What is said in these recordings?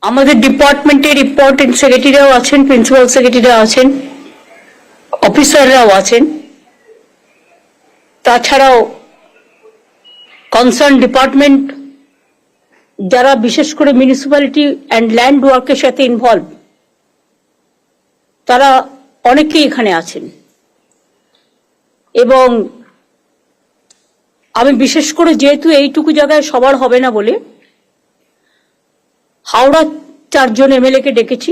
আমাদের ডিপার্টমেন্টের ইম্পর্টেন্ট সেক্রেটারিরাও আছেন, প্রিন্সিপাল সেক্রেটারিরা আছেন, অফিসাররাও আছেন। তাছাড়াও কনসার্ন ডিপার্টমেন্ট যারা বিশেষ করে মিউনিসিপ্যালিটি অ্যান্ড ল্যান্ড ওয়ার্কের সাথে ইনভলভ, তারা অনেকেই এখানে আছেন। এবং আমি বিশেষ করে যেহেতু এইটুকু জায়গায় সবার হবে না বলে হাওড়া 4 জন এমএলএ কে ডেকেছি,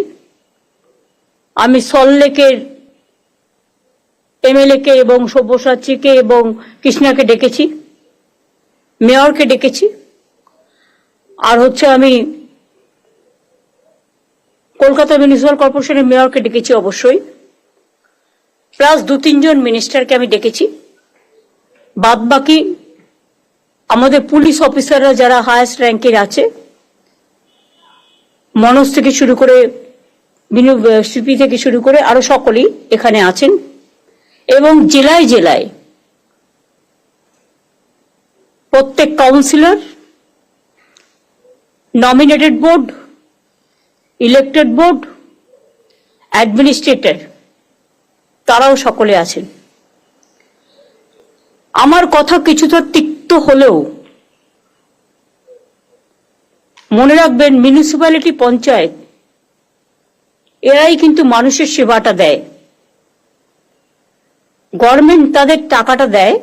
আমি সল্টলেকের এমএলএ কে এবং সব্যসাচীকে এবং কৃষ্ণাকে ডেকেছি, মেয়রকে ডেকেছি, আর আমি কলকাতা মিউনিসিপ্যাল কর্পোরেশনের মেয়রকে ডেকেছি অবশ্যই, প্লাস 2-3 জন মিনিস্টারকে আমি ডেকেছি। বাদ বাকি আমাদের পুলিশ অফিসাররা যারা হায়েস্ট র্যাঙ্কের আছে, মনোজ থেকে শুরু করে সিপি থেকে শুরু করে আরো সকলেই এখানে আছেন। এবং জেলায় জেলায় প্রত্যেক councillor, nominated board, elected board, administrator, তারাও সকলে আছেন। আমার কথা কিছুটা তিক্ত হলেও মনে রাখবেন, মিউনিসিপ্যালিটি, পঞ্চায়েত এরাই কিন্তু মানুষের সেবাটা দেয়। গভর্নমেন্ট তাদের টাকাটা দেয়,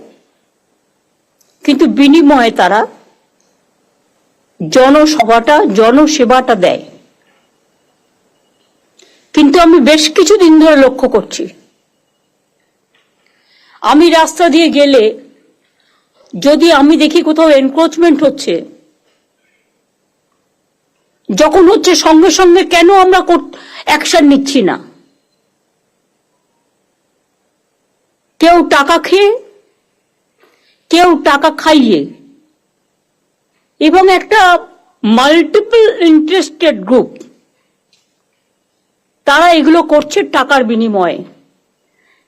কিন্তু বিনিময়ে তারা জনসেবাটা দেয়। কিন্তু আমি বেশ কিছুদিন ধরে লক্ষ্য করছি, আমি রাস্তা দিয়ে গেলে যদি আমি দেখি কোথাও এনক্রোচমেন্ট হচ্ছে, যখন হচ্ছে সঙ্গে সঙ্গে কেন আমরা অ্যাকশন নিচ্ছি না? কেউ টাকা খেয়ে, কেউ টাকা খাইয়ে, এবং একটা মাল্টিপল ইন্টারেস্টেড গ্রুপ, তারা এগুলো করছে টাকার বিনিময়ে।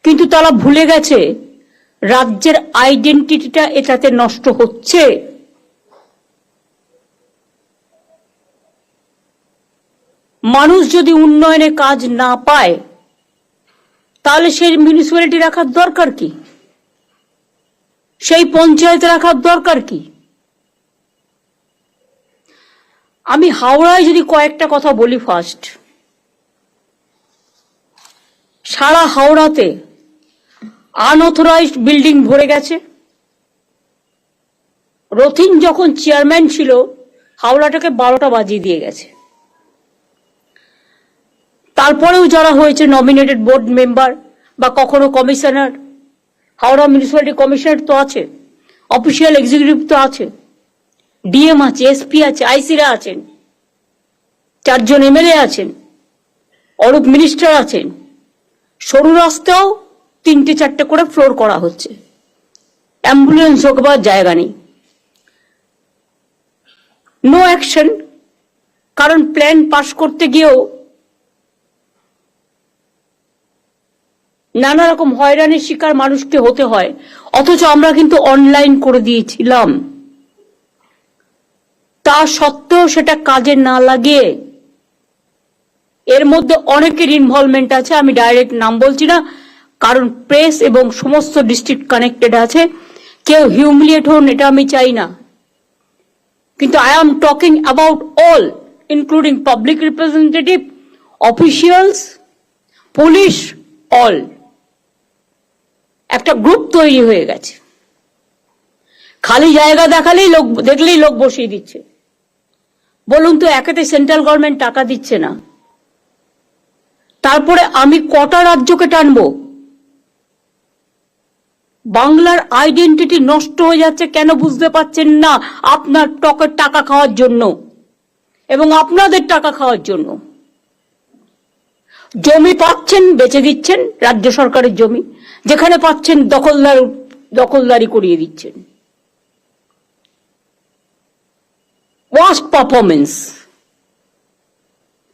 কিন্তু তারা ভুলে গেছে রাজ্যের আইডেন্টিটিটা এটাতে নষ্ট হচ্ছে। মানুষ যদি উন্নয়নে কাজ না পায়, তাহলে সেই মিউনিসিপ্যালিটি রাখার দরকার কি? সেই পঞ্চায়েত রাখার দরকার কি? আমি হাওড়ায় যদি কয়েকটা কথা বলি, ফার্স্ট, সারা হাওড়াতে আনঅথরাইজড বিল্ডিং ভরে গেছে। রথিন যখন চেয়ারম্যান ছিল, হাওড়াটাকে 12টা বাজিয়ে দিয়ে গেছে। তারপরেও যারা হয়েছে নমিনেটেড বোর্ড মেম্বার বা কখনো কমিশনার, হাওড়া মিউনিসিপ্যালিটি কমিশনার তো আছে, অফিসিয়াল এক্সিকিউটিভ তো আছে, ডিএম আছে, এসপি আছে, আইসিরা আছেন, 4 জন এমএলএ আছেন, অরূপ মিনিস্টার আছেন। সরু রাস্তাও 3-4টে করে ফ্লোর করা হচ্ছে, অ্যাম্বুলেন্স ঢোকবার জায়গা নেই। নো অ্যাকশন, কারণ প্ল্যান পাস করতে গিয়েও নানা রকম হয়রানির শিকার মানুষকে হতে হয়, অথচ আমরা কিন্তু অনলাইন করে দিয়েছিলাম। তা সত্ত্বেও সেটা কাজে না লাগিয়ে, এর মধ্যে অনেকের ইনভলভমেন্ট আছে, আমি ডাইরেক্ট নাম বলছি না, কারণ প্রেস এবং সমস্ত ডিস্ট্রিক্ট কানেক্টেড আছে। কেউ হিউমিলিয়েট হন, এটা আমি চাই না, কিন্তু I am talking about all, including public representative, officials, police, all. একটা গ্রুপ তৈরি হয়ে গেছে, খালি জায়গা দেখলেই লোক বসিয়ে দিচ্ছে। বলুন তো, একেতে সেন্ট্রাল গভর্নমেন্ট টাকা দিচ্ছে না, তারপরে আমি কটা রাজ্যকে টানবো? বাংলার আইডেন্টিটি নষ্ট হয়ে যাচ্ছে, কেন বুঝতে পারছেন না? আপনার টকের টাকা খাওয়ার জন্য এবং আপনাদের টাকা খাওয়ার জন্য। জমি পাচ্ছেন, বেচে দিচ্ছেন, রাজ্য সরকারের জমি, যেখানে পাচ্ছেন দখলদারি করিয়ে দিচ্ছেন। ওয়ার্স্ট পারফরমেন্স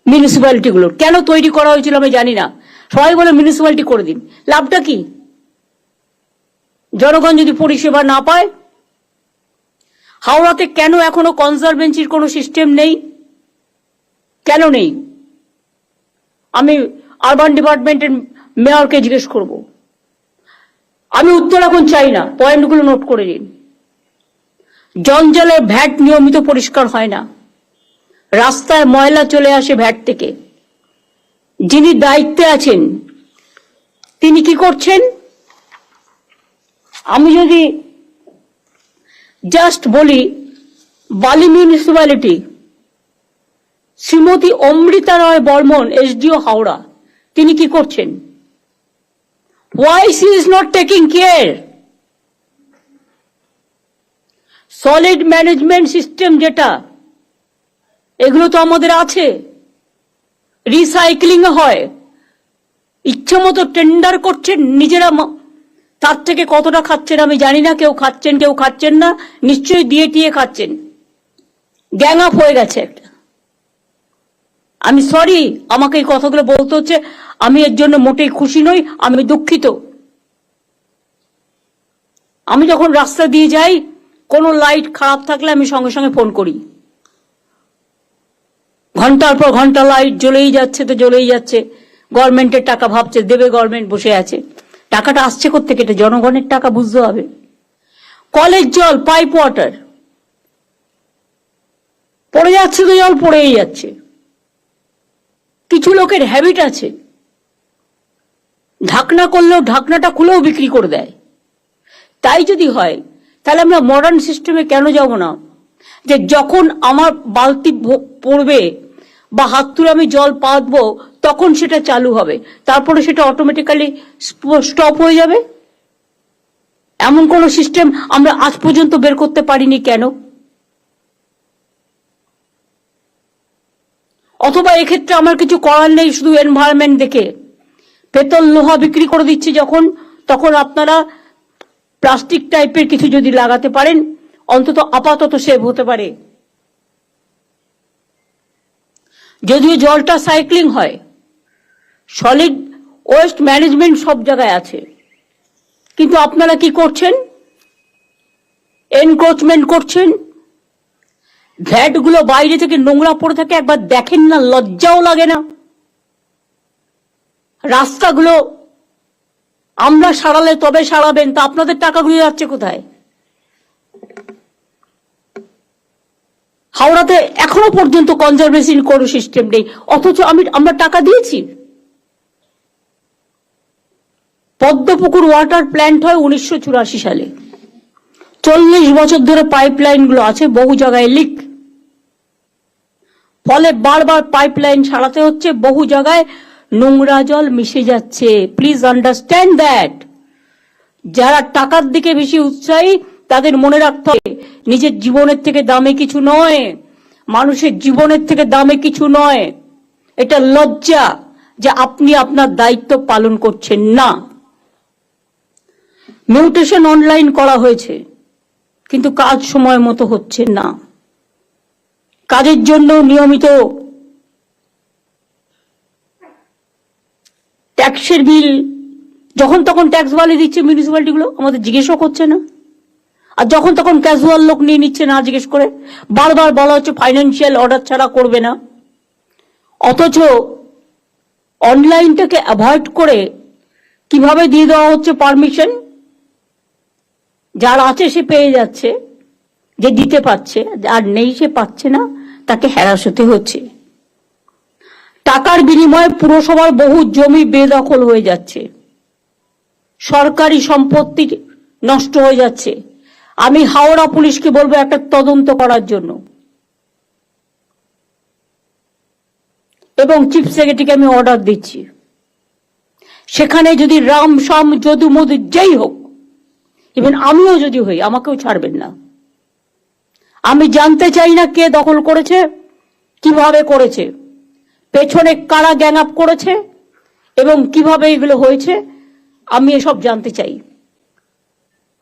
মিউনিসিপ্যালিটি গুলোর। কেন তৈরি করা হয়েছিল আমি জানি না, সবাই বলে মিউনিসিপ্যালিটি করে দিন, লাভটা কি? জনগণ যদি পরিষেবা না পায়, হাওড়াতে কেন এখনো কনজারভেন্সির কোনো সিস্টেম নেই? কেন নেই? আমি আরবান ডিপার্টমেন্টের মেয়রকে জিজ্ঞেস করব। আমি উত্তর এখন চাই না, পয়েন্টগুলো নোট করে নিন। জঞ্জালের ভ্যাট নিয়মিত পরিষ্কার হয় না, রাস্তায় ময়লা চলে আসে ভ্যাট থেকে। যিনি দায়িত্বে আছেন তিনি কি করছেন? আমি যদি জাস্ট বলি, বালি মিউনিসিপ্যালিটি, শ্রীমতী অমৃতা রায় বর্মন, এসডিও হাওড়া, তিনি কি করছেন? Why she is not taking care? Solid management system যেটা, এগুলো তো আমাদের আছে। রিসাইক্লিং হয়, ইচ্ছে মতো টেন্ডার করছেন নিজেরা, তার থেকে কতটা খাচ্ছেন আমি জানি না। কেউ খাচ্ছেন, কেউ খাচ্ছেন না, নিশ্চয়ই দিয়ে টিয়ে খাচ্ছেন। গ্যাং আপ হয়ে গেছে একটা। আমি সরি, আমাকে এই কথাগুলো বলতে হচ্ছে, আমি এর জন্য মোটেই খুশি নই, আমি দুঃখিত। আমি যখন রাস্তা দিয়ে যাই, কোনো লাইট খারাপ থাকলে আমি সঙ্গে সঙ্গে ফোন করি। ঘন্টার পর ঘন্টা লাইট জ্বলেই যাচ্ছে তো জ্বলেই যাচ্ছে। গভর্নমেন্টের টাকা ভাবছে দেবে, গভর্নমেন্ট বসে আছে। টাকাটা আসছে কোত্থেকে? এটা জনগণের টাকা, বুঝতে হবে। কলের জল, পাইপ ওয়াটার, পড়ে যাচ্ছে তো জল পড়েই যাচ্ছে। কিছু লোকের হ্যাবিট আছে, ঢাকনা করলেও ঢাকনাটা খুলেও বিক্রি করে দেয়। তাই যদি হয় তাহলে আমরা মডার্ন সিস্টেমে কেন যাব না? যে যখন আমার বালতি পড়বে বা হাত তুলে আমি জল পাতবো, তখন সেটা চালু হবে, তারপরে সেটা অটোমেটিক্যালি স্টপ হয়ে যাবে। এমন কোন সিস্টেম আমরা আজ পর্যন্ত বের করতে পারিনি কেন? অথবা এক্ষেত্রে আমার কিছু করার নেই, শুধু এনভায়রনমেন্ট দেখে পেতল লোহা বিক্রি করে দিচ্ছে যখন, তখন আপনারা প্লাস্টিক টাইপের কিছু যদি লাগাতে পারেন, অন্তত আপাতত সেভ হতে পারে। যদিও জলটা সাইক্লিং হয়, সলিড ওয়েস্ট ম্যানেজমেন্ট সব জায়গায় আছে, কিন্তু আপনারা কি করছেন? এনক্রোচমেন্ট করছেন। ভ্যাট গুলো বাইরে থেকে নোংরা পড়ে থাকে, একবার দেখেন না? লজ্জাও লাগে না? রাস্তাগুলো আমরা সারালে তবে সারাবেন, তা আপনাদের টাকাগুলো যাচ্ছে কোথায়? হাওড়াতে এখনো পর্যন্ত কনজারভেশন কোনো সিস্টেম নেই, অথচ আমরা টাকা দিয়েছি। পদ্মপুকুর ওয়াটার প্ল্যান্ট হয় 1984 সালে। 40 বছর ধরে পাইপলাইন গুলো আছে, বহু জায়গায় লিক, ফলে বারবার পাইপলাইন সারাতে হচ্ছে, বহু জায়গায় নোংরা জল মিশে যাচ্ছে। Please understand that. যারা টাকার দিকে বেশি উৎসাহী তাদের মনে রাখতে হবে, নিজের জীবনের থেকে দামে কিছু নয়, মানুষের জীবনের থেকে দামে কিছু নয়। এটা লজ্জা যে আপনি আপনার দায়িত্ব পালন করছেন না। মিউটেশন অনলাইন করা হয়েছে, কিন্তু কাজ সময় মতো হচ্ছে না। কাজের জন্য নিয়মিত ট্যাক্সের বিল যখন তখন ট্যাক্স বাড়িয়ে দিচ্ছে মিউনিসিপ্যালিটি গুলো, আমাদের জিজ্ঞেসও করছে না। আর যখন তখন ক্যাজুয়াল লোক নিয়ে নিচ্ছে না জিজ্ঞেস করে। বারবার বলা হচ্ছে ফাইন্যান্সিয়াল অর্ডার ছাড়া করবে না, অথচ অনলাইনটাকে অ্যাভয়েড করে কিভাবে দিয়ে দেওয়া হচ্ছে পারমিশন। যার আছে সে পেয়ে যাচ্ছে, যে দিতে পারছে, আর নেই সে পাচ্ছে না, তাকে হ্যারাস হতে হচ্ছে। টাকার বিনিময়ে পুরসভার বহু জমি বেদখল হয়ে যাচ্ছে, সরকারি সম্পত্তি নষ্ট হয়ে যাচ্ছে। আমি হাওড়া পুলিশকে বলবো একটা তদন্ত করার জন্য, এবং চিফ সেক্রেটারিকে আমি অর্ডার দিচ্ছি, সেখানে যদি রাম শাম যদু মধু যেই হোক, ইভেন আমিও যদি হই, আমাকেও ছাড়বেন না। আমি জানতে চাই না কে দখল করেছে, কিভাবে করেছে, পেছনে কারা গ্যাং আপ করেছে এবং কিভাবে এগুলো হয়েছে, আমি এসব জানতে চাই।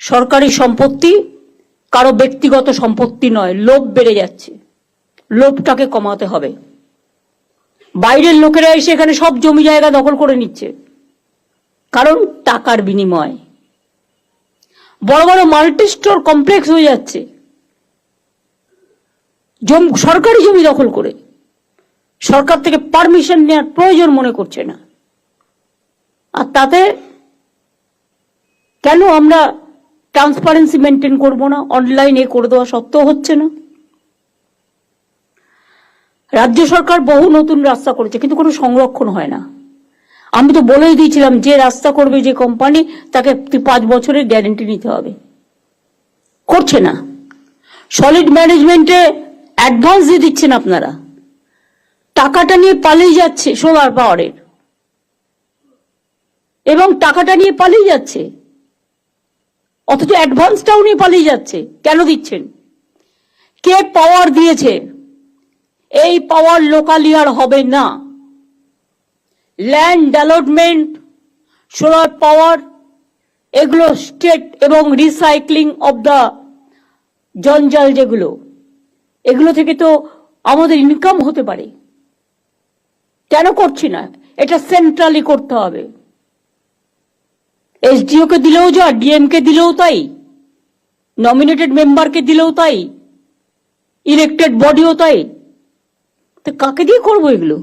সরকারি সম্পত্তি কারো ব্যক্তিগত সম্পত্তি নয়। লোভ বেড়ে যাচ্ছে, লোভটাকে কমাতে হবে। বাইরের লোকেরা এসে এখানে সব জমি জায়গা দখল করে নিচ্ছে, কারণ টাকার বিনিময়। বড় বড় মাল্টি স্টোর কমপ্লেক্স হয়ে যাচ্ছে সরকারি জমি দখল করে। সরকার থেকে পারমিশন নেওয়ার প্রয়োজন মনে করছে না। আর তাতে কেন আমরা ট্রান্সপারেন্সি মেনটেন করব না? অনলাইনে করে দেওয়া সত্ত্বেও হচ্ছে না। রাজ্য সরকার বহু নতুন রাস্তা করেছে, কিন্তু কোনো সংরক্ষণ হয় না। আমি তো বলেই দিয়েছিলাম, যে রাস্তা করবে যে কোম্পানি, তাকে 5 বছরের গ্যারেন্টি নিতে হবে। করছে না। সলিড ম্যানেজমেন্টে অ্যাডভান্স দিয়ে দিচ্ছেন আপনারা, টাকাটা নিয়ে পালিয়ে যাচ্ছে সোলার পাওয়ারের, এবং টাকাটা নিয়ে পালিয়ে যাচ্ছে, অথচ অ্যাডভান্সটাও নিয়ে পালিয়ে যাচ্ছে। কেন দিচ্ছেন? কে পাওয়ার দিয়েছে? এই পাওয়ার লোকালি আর হবে না। ল্যান্ড ডেভেলপমেন্ট, সোলার পাওয়ার, এগুলো স্টেট এবং রিসাইক্লিং অব দ্য জঞ্জাল, যেগুলো, এগুলো থেকে তো আমাদের ইনকাম হতে পারে। কেন করছি না? এটা সেন্ট্রালি করতে হবে। এসডিও কে দিলেও যা, ডিএম কে দিলেও তাই, নমিনেটেড মেম্বারকে দিলেও তাই, ইলেক্টেড বডিও তাই। তো কাকে দিয়ে করবো এগুলো?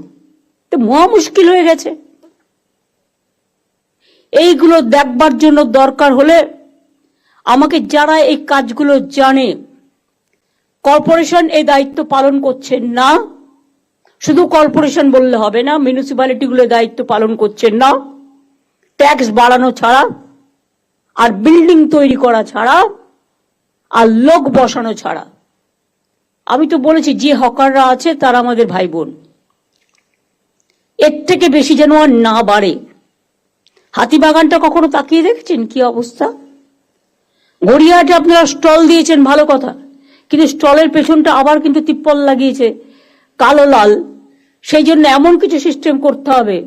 তো মহা মুশকিল হয়ে গেছে। এইগুলো দেখবার জন্য দরকার হলে আমাকে যারা এই কাজগুলো জানে, কর্পোরেশন এই দায়িত্ব পালন করছেন না, শুধু কর্পোরেশন বললে হবে না, মিউনিসিপ্যালিটিগুলো দায়িত্ব পালন করছেন না, ট্যাক্স বাড়ানো ছাড়া, আর বিল্ডিং তৈরি করা ছাড়া, আর লোক বসানো ছাড়া। আমি তো বলেছি, যে হকাররা আছে তারা আমাদের ভাই বোন, এর থেকে বেশি যেন আর না বাড়ে। হাতিবাগানটা কখনো তাকিয়ে দেখেছেন কি অবস্থা? গড়িয়াহাটে আপনারা স্টল দিয়েছেন, ভালো কথা, কিন্তু স্টলের পেছনটা আবার কিন্তু তিপ্পল লাগিয়েছে কালো লাল। সেই জন্য এমন কিছু সিস্টেম করতে হবে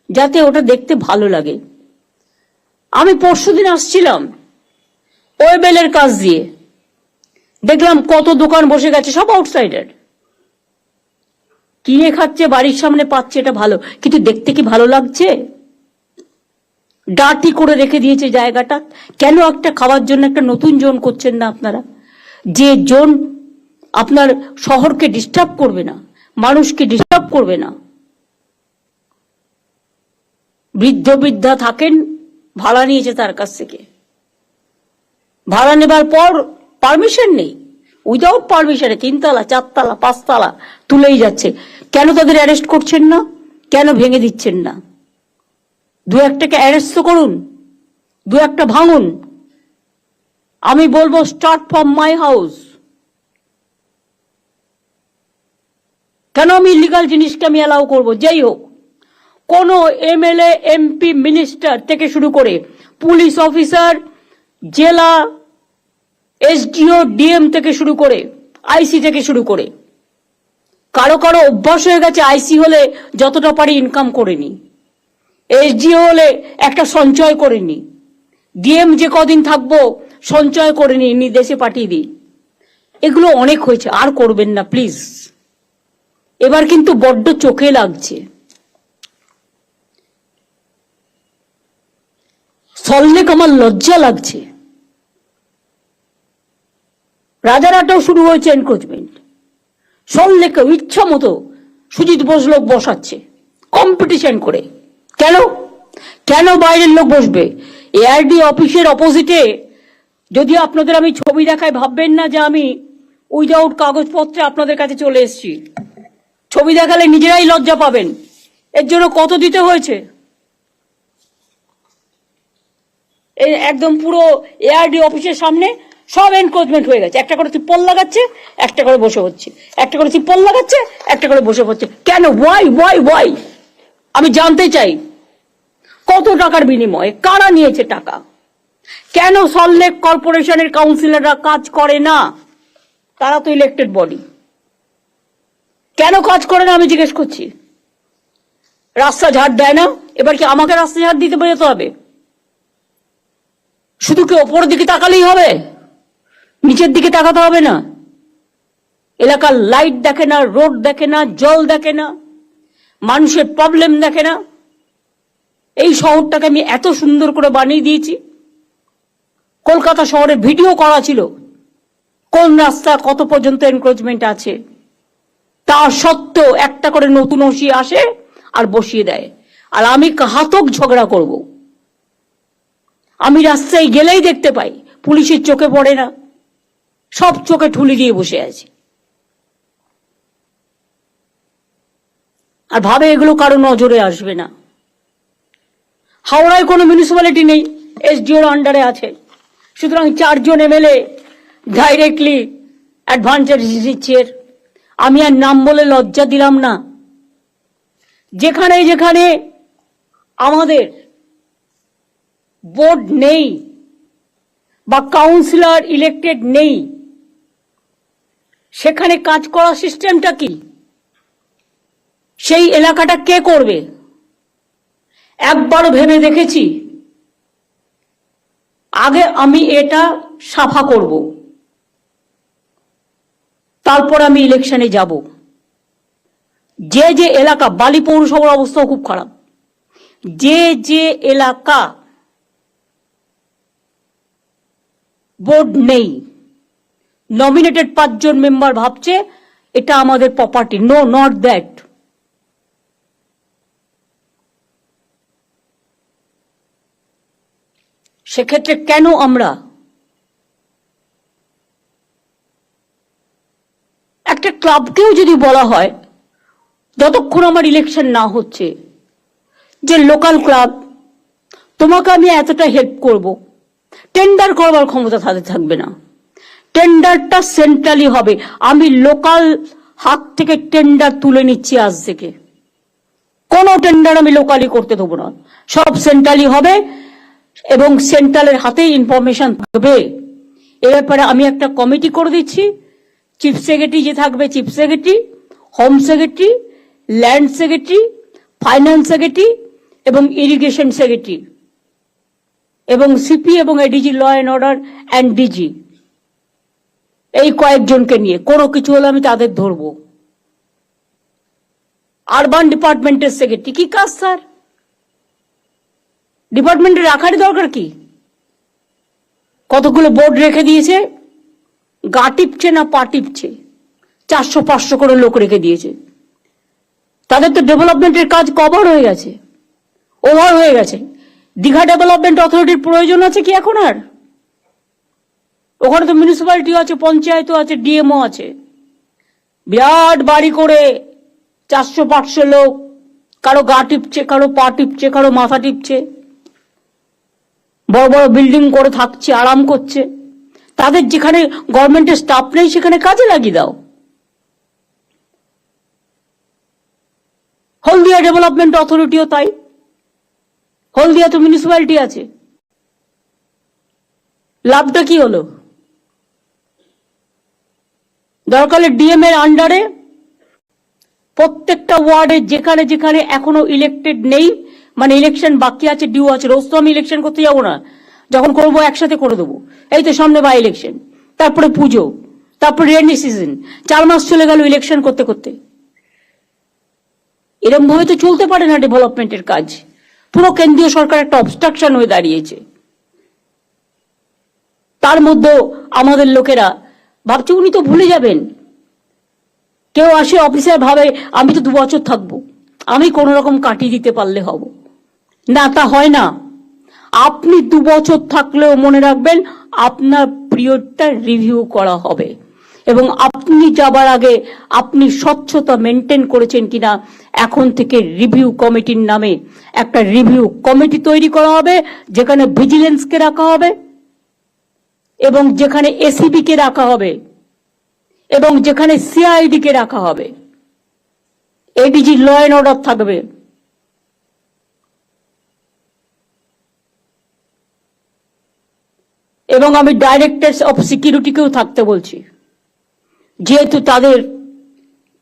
যাতে ওটা দেখতে ভালো লাগে। আমি পরশুদিন আসছিলাম ওয়েবেলের কাজ দিয়ে, দেখলাম কত দোকান বসে গেছে, সব আউটসাইডার, কিনে খাচ্ছে, বাড়ির সামনে পাচ্ছে, এটা ভালো, কিন্তু দেখতে কি ভালো লাগছে? ডার্টি করে রেখে দিয়েছে জায়গাটা। কেন একটা খাওয়ার জন্য একটা নতুন জোন করছেন না আপনারা? যে জোন আপনার শহরকে ডিস্টার্ব করবে না, মানুষকে ডিস্টার্ব করবে না। বৃদ্ধ বৃদ্ধা থাকেন, ভাড়া নিয়েছে তার কাছ থেকে, ভাড়া নেবার পর পারমিশন নেই, উইদাউট পারমিশনে 3 তলা 4 তলা 5 তলা তুলেই যাচ্ছে। কেন তাদের অ্যারেস্ট করছেন না? কেন ভেঙে দিচ্ছেন না? 2-1টাকে অ্যারেস্ট তো করুন, 2-1টা ভাঙুন। আমি বলবো, স্টার্ট ফ্রম মাই হাউস। কেন আমি ইলিগাল জিনিসকে আমি অ্যালাউ করবো? যেই হোক, কোন এমএলএ, এমপি, মিনিস্টার থেকে শুরু করে পুলিশ অফিসার, জেলা এসডিও, ডিএম থেকে শুরু করে, আইসি থেকে শুরু করে, কারো কারো অভ্যাস হয়ে গেছে আইসি হলে যতটা পারি ইনকাম করে নি, এসডিও হলে একটা সঞ্চয় করে নি, ডিএম যে কদিন থাকবো সঞ্চয় করে নি, দেশে পাঠিয়ে দিই। এগুলো অনেক হয়েছে, আর করবেন না প্লিজ। এবার কিন্তু বড্ড চোখে লাগছে। সল্লেক আমার লজ্জা লাগছে। রাজারহাটেও শুরু হয়েছে এনক্রোচমেন্ট, সল্লেকেও ইচ্ছা মতো সুজিত বোস লোক বসাচ্ছে কম্পিটিশন করে। কেন? কেন বাইরের লোক বসবে? এআরডি অফিসের অপোজিটে, যদি আপনাদের আমি ছবি দেখাই ভাববেন না যে আমি উইদাউট কাগজপত্রে আপনাদের কাছে চলে এসেছি। ছবি দেখালে নিজেরাই লজ্জা পাবেন। এর জন্য কত দিতে হয়েছে? একদম পুরো এআরডি অফিসের সামনে সব এনক্রোচমেন্ট হয়ে গেছে। একটা করে তিপ্পল লাগাচ্ছে, একটা করে বসে হচ্ছে, একটা করে তিপ্পল লাগাচ্ছে, একটা করে বসে হচ্ছে। কেন? ওয়াই? আমি জানতে চাই, কত টাকার বিনিময়ে কারা নিয়েছে টাকা? কেন সল্লেক কর্পোরেশনের কাউন্সিলররা কাজ করে না? তারা তো ইলেক্টেড বডি। কেন কাজ করে না আমি জিজ্ঞেস করছি। রাস্তা ঝাড় দেয় না, এবার কি আমাকে রাস্তা ঝাড় দিতে বেরোতে হবে? শুধু কি ওপরের দিকে তাকালেই হবে? নিচের দিকে তাকাতে হবে না? এলাকার লাইট দেখে না, রোড দেখে না, জল দেখে না, মানুষের প্রবলেম দেখে না? এই শহরটাকে আমি এত সুন্দর করে বানিয়ে দিয়েছি। কলকাতা শহরে ভিডিও করা ছিল কোন রাস্তা কত পর্যন্ত এনক্রোচমেন্ট আছে, তা সত্ত্বেও একটা করে নতুন ওসি আসে আর বসিয়ে দেয়। আর আমি ঘাতক ঝগড়া করব। আমি রাস্তায় গেলেই দেখতে পাই পুলিশের চোখে পড়ে না, সব চোখে ঠুলি দিয়ে বসে আছে আর ভাবে এগুলো কারো নজরে আসবে না। হাওড়ায় কোনো মিউনিসিপ্যালিটি নেই, এসডিওর আন্ডারে আছে, সুতরাং 4 জন এমএলএ ডাইরেক্টলি অ্যাডভান্টেজ দিচ্ছে। আমি আর নাম বলে লজ্জা দিলাম না। যেখানে যেখানে আমাদের বোর্ড নেই বা কাউন্সিলর ইলেক্টেড নেই, সেখানে কাজ করার সিস্টেমটা কি? সেই এলাকাটা কে করবে? একবার ভেবে দেখেছি, আগে আমি এটা সাফা করব, তারপর আমি ইলেকশনে যাব। যে যে এলাকা, বালি পৌরসভার অবস্থা খুব খারাপ, যে যে এলাকা বোর্ড নেই, নমিনেটেড 5 জন মেম্বার ভাবছে এটা আমাদের প্রপার্টি, নো নট দ্যাট। সেক্ষেত্রে কেন আমরা একটা ক্লাবকেও যদি বলা হয়, যতক্ষণ আমার ইলেকশন না হচ্ছে, যে লোকাল ক্লাব তোমাকে আমি এতটা হেল্প করব, টেন্ডার করবার ক্ষমতা তাদের থাকবে না। টেন্ডারটা সেন্ট্রালি হবে। আমি লোকাল হাত থেকে টেন্ডার তুলে নিচ্ছি আজ থেকে। কোনো টেন্ডার আমি লোকালি করতে দেবো না, সব সেন্ট্রালি হবে এবং সেন্ট্রালের হাতেই ইনফরমেশন থাকবে। এ ব্যাপারে আমি একটা কমিটি করে দিচ্ছি। চিফ সেক্রেটারি যে থাকবে, chief secretary, home secretary, land secretary, finance secretary এবং ইরিগেশন সেক্রেটারি এবং সিপি এবং ADG, law and order and DG, এই কয়েকজনকে নিয়ে কোনো কিছু হলে আমি তাদের ধরবো। আরবান ডিপার্টমেন্টের সেক্রেটারি কি কাজ স্যার? ডিপার্টমেন্টে রাখারই দরকার কি? কতগুলো বোর্ড রেখে দিয়েছে, গা টিপছে না পা টিপছে, 400-500 করে লোক রেখে দিয়েছে। তাদের তো ডেভেলপমেন্টের কাজ কভার হয়ে গেছে, ওভার হয়ে গেছে। দীঘা ডেভেলপমেন্ট অথরিটির প্রয়োজন আছে কি এখন আর? ওখানে তো মিউনিসিপ্যালিটিও আছে, পঞ্চায়েতও আছে, ডিএমও আছে। বিরাট বাড়ি করে 400-500 লোক, কারো গা টিপছে, কারো পা টিপছে, কারো মাথা টিপছে, বড় বড় বিল্ডিং করে থাকছে, আরাম করছে। তাদের যেখানে গভর্নমেন্টের স্টাফ নেই সেখানে কাজে লাগিয়ে দাও। হলদিয়া ডেভেলপমেন্ট অথরিটিও তাই, হলদিয়া তো মিউনিসিপ্যালিটি আছে। লাভটা কি হলো? দরকার ডিএম এর আন্ডারে প্রত্যেকটা ওয়ার্ডে যেখানে যেখানে এখনো ইলেক্টেড নেই, মানে ইলেকশন বাকি আছে, ডিউ আছে, রোজ তো আমি ইলেকশন করতে যাবো না, যখন করবো একসাথে করে দেবো। এই তো সামনে বাই ইলেকশন, তারপরে পুজো, তারপরে রেনি সিজন, 4 মাস চলে গেল ইলেকশন করতে করতে। এরকম ভাবে তো চলতে পারে না ডেভেলপমেন্টের কাজ। পুরো কেন্দ্রীয় সরকার একটা অবস্ট্রাকশন হয়ে দাঁড়িয়েছে। তার মধ্যে আমাদের লোকেরা ভাবছে উনি তো ভুলে যাবেন। কেউ আসে অফিসার ভাবে আমি তো 2 বছর থাকবো, আমি কোন রকম কাটিয়ে দিতে পারলে হব না, তা হয় না। আপনি 2 বছর থাকলেও মনে রাখবেন আপনার পিরিয়ডটা রিভিউ করা হবে এবং আপনি যাবার আগে আপনি স্বচ্ছতা মেনটেন করেছেন কিনা এখন থেকে রিভিউ কমিটির নামে একটা রিভিউ কমিটি তৈরি করা হবে, যেখানে ভিজিলেন্সকে রাখা হবে এবং যেখানে এসিবি কে রাখা হবে এবং যেখানে সিআইডি কে রাখা হবে, এডিজি, ল অ্যান্ড অর্ডার থাকবে। এবং আমি ডাইরেক্টর অফ সিকিউরিটিকেও থাকতে বলছি, যেহেতু তাদের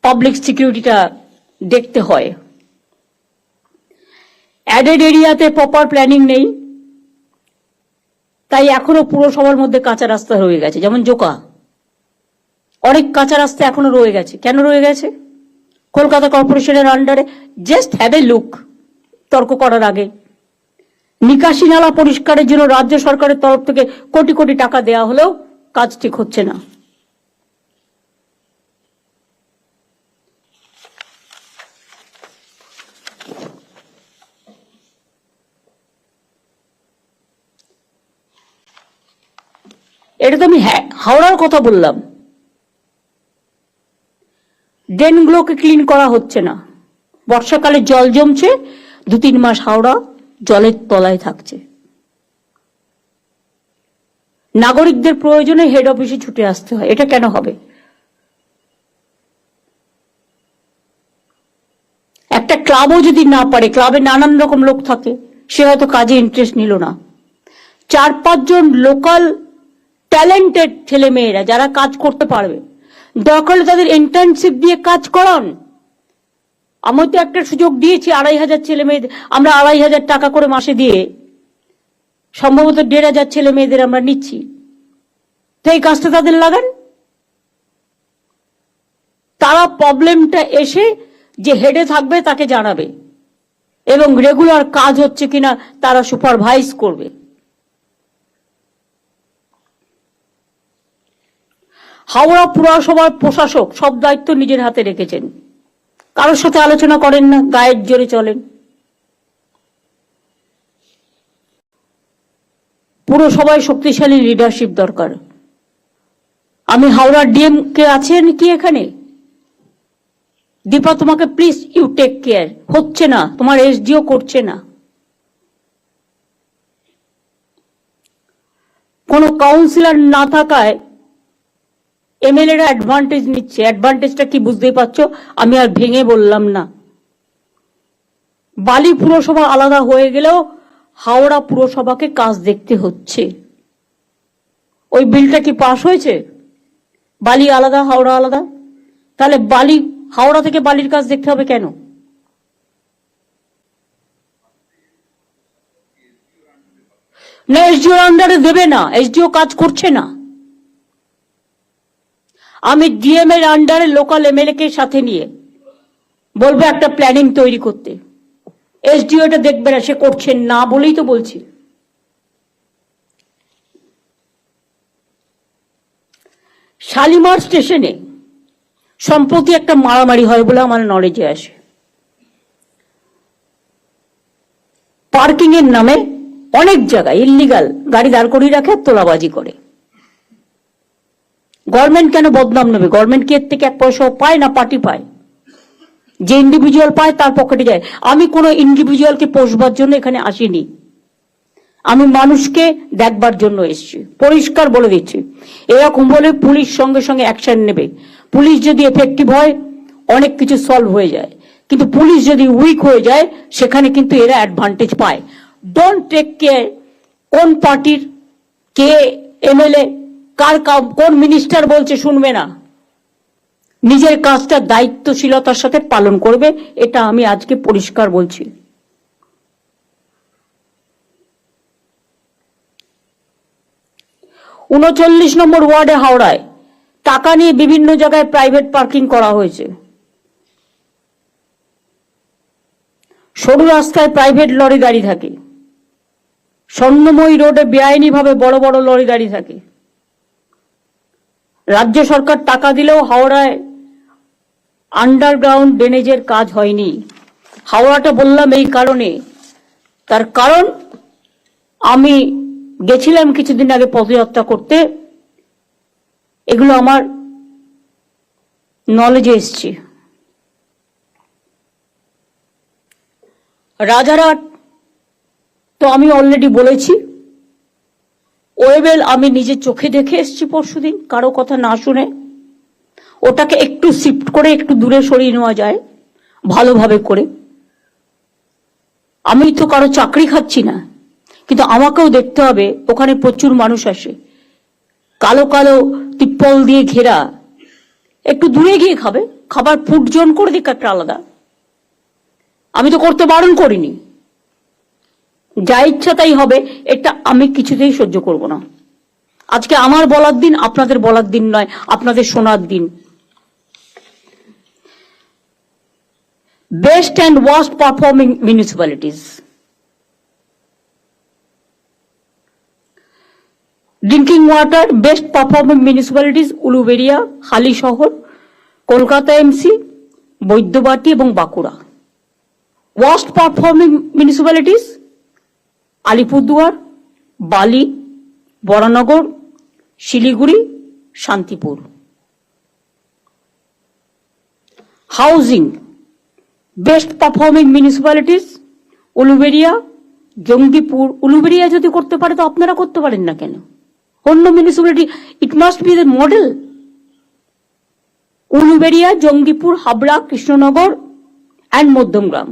পাবলিক সিকিউরিটিটা দেখতে হয়। অ্যাডেড এরিয়াতে প্রপার প্ল্যানিং নেই, তাই এখনো পুরসভার মধ্যে কাঁচা রাস্তা রয়ে গেছে। যেমন জোকা, অনেক কাঁচা রাস্তা এখনো রয়ে গেছে। কেন রয়ে গেছে? কলকাতা কর্পোরেশনের আন্ডারে। জাস্ট হ্যাভ এ লুক তর্ক করার আগে। নিকাশি নালা পরিষ্কারের জন্য রাজ্য সরকারের তরফ থেকে কোটি কোটি টাকা দেয়া হলেও কাজ ঠিক হচ্ছে না। এটা তো আমি হাওড়ার কথা বললাম। ড্রেনগুলোকে ক্লিন করা হচ্ছে না, বর্ষাকালে জল জমছে, 2-3 মাস হাওড়া জলের তলায় থাকছে। নাগরিকদের প্রয়োজনে হেড অফিসে ছুটে আসতে হয়, এটা কেন হবে? একটা ক্লাবও যদি না পারে, ক্লাবে নানান রকম লোক থাকে, সে হয়তো কাজে ইন্টারেস্ট নিল না, 4-5 জন লোকাল ট্যালেন্টেড ছেলে মেয়েরা যারা কাজ করতে পারবে, দরকার হলে তাদের ইন্টার্নশিপ দিয়ে কাজ করান। আমি তো একটা সুযোগ দিয়েছি 2,500 ছেলে মেয়েদের, আমরা 2,500 টাকা করে মাসে দিয়ে সম্ভবত 1,500 ছেলে মেয়েদের আমরা নিচ্ছি। তো এই কাজটা তাদের লাগান, তারা প্রবলেমটা এসে যে হেডে থাকবে তাকে জানাবে এবং রেগুলার কাজ হচ্ছে কিনা তারা সুপারভাইজ করবে। হাওড়া পুরসভার প্রশাসক সব দায়িত্ব নিজের হাতে রেখেছেন, কারোর সাথে আলোচনা করেন না, গায়ের জোরে চলেন। পুরসভায় শক্তিশালী লিডারশিপ দরকার। আমি হাওড়ার ডিএম কে আছেন কি এখানে? দীপা, তোমাকে প্লিজ ইউ টেক কেয়ার। হচ্ছে না, তোমার এসডিও করছে না। কোন কাউন্সিলর না থাকায় এমএলএরা অ্যাডভান্টেজ নিচ্ছে। অ্যাডভান্টেজটা কি বুঝতেই পারছো, আমি আর ভেঙে বললাম না। বালি পুরসভা আলাদা হয়ে গেলেও হাওড়া পুরসভাকে কাজ দেখতে হচ্ছে। ওই বিলটা কি পাস হয়েছে? বালি আলাদা, হাওড়া আলাদা। তাহলে বালি, হাওড়া থেকে বালির কাজ দেখতে হবে কেন? না, এসডিওর আন্ডারে দেবে না, এসডিও কাজ করছে না। আমি ডিএম এর আন্ডারে লোকাল এমএলএ কে সাথে নিয়ে বলবো একটা প্ল্যানিং তৈরি করতে। এসডিও এটা দেখবে না, সে করছেন না বলেই তো বলছি। শালিমার স্টেশনে সম্প্রতি একটা মারামারি হয় বলে আমার নলেজে আসে। পার্কিং এর নামে অনেক জায়গায় ইল্লিগাল গাড়ি দাঁড় করিয়ে রাখে, তোলাবাজি করে। গভর্নমেন্ট কেন বদনাম নেবে? গভর্নমেন্ট কি এর থেকে 1 পয়সাও পায় না পার্টি পায়? যে ইন্ডিভিজুয়াল পায় তার পকেটে যায়। আমি কোনো ইন্ডিভিজুয়ালকে পোষবার জন্য এখানে আসিনি, আমি মানুষকে দেখবার জন্য এসেছি। পরিষ্কার বলে দিচ্ছি, এরকম বলে পুলিশ সঙ্গে সঙ্গে অ্যাকশন নেবে। পুলিশ যদি এফেক্টিভ হয় অনেক কিছু সলভ হয়ে যায়, কিন্তু পুলিশ যদি উইক হয়ে যায় সেখানে কিন্তু এরা অ্যাডভান্টেজ পায়। ডোন্ট টেক কেয়ার কোন পার্টির কে এমএলএ, কার কোন মিনিস্টার বলছে শুনবে না। নিজের কাজটা দায়িত্বশীলতার সাথে পালন করবে, এটা আমি আজকে পরিষ্কার বলছি। 39 নম্বর ওয়ার্ডে হাওড়ায় টাকা নিয়ে বিভিন্ন জায়গায় প্রাইভেট পার্কিং করা হয়েছে। সরু রাস্তায় প্রাইভেট লরি গাড়ি থাকে, স্বর্ণময়ী রোডে বেআইনি ভাবে বড় বড় লরি গাড়ি থাকে। রাজ্য সরকার টাকা দিলেও হাওড়ায় আন্ডারগ্রাউন্ড ড্রেনেজের কাজ হয়নি। হাওড়াটা বললাম এই কারণে, তার কারণ আমি গেছিলাম কিছুদিন আগে পদযাত্রা করতে, এগুলো আমার নলেজে এসছে। রাজারহাট তো আমি অলরেডি বলেছি, ওয়েবেল আমি নিজে চোখে দেখে এসছি পরশুদিন, কারো কথা না শুনে। ওটাকে একটু শিফট করে একটু দূরে সরিয়ে নেওয়া যায় ভালোভাবে করে। আমি তো কারো চাকরি খাচ্ছি না, কিন্তু আমাকেও দেখতে হবে ওখানে প্রচুর মানুষ আসে, কালো কালো তিপ্পল দিয়ে ঘেরা। একটু দূরে গিয়ে খাবে, খাবার ফুড জোন করে দিক একটা আলাদা। আমি তো করতে বারণ করিনি, যা ইচ্ছা তাই হবে, এটা আমি কিছুতেই সহ্য করব না। আজকে আমার বলার দিন, আপনাদের বলার দিন নয়, আপনাদের শোনার দিন। Best and worst performing municipalities. Drinking water best performing municipalities Uluberia, Halisahar, Kolkata MC, Baidyabati এবং Bankura. Worst performing municipalities Alipurduar, Bally, Baranagar, Siliguri, Shantipur. Housing, best performing municipalities Uluberia, Jangipur. Uluberia যদি করতে পারে তো আপনারা করতে পারেন না কেন? অন্য municipality, it must be the model. Uluberia, Jangipur, Habra, Krishnanagar and Madhyamgram.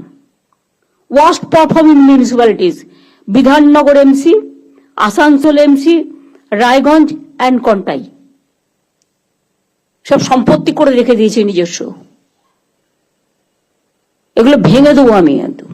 Worst performing municipalities Bidhannagar MC, Asansol MC, Raiganj and Contai. সব সম্পত্তি করে রেখে দিয়েছে নিজস্ব। এগুলো ভেঙে দেবো আমি একদম।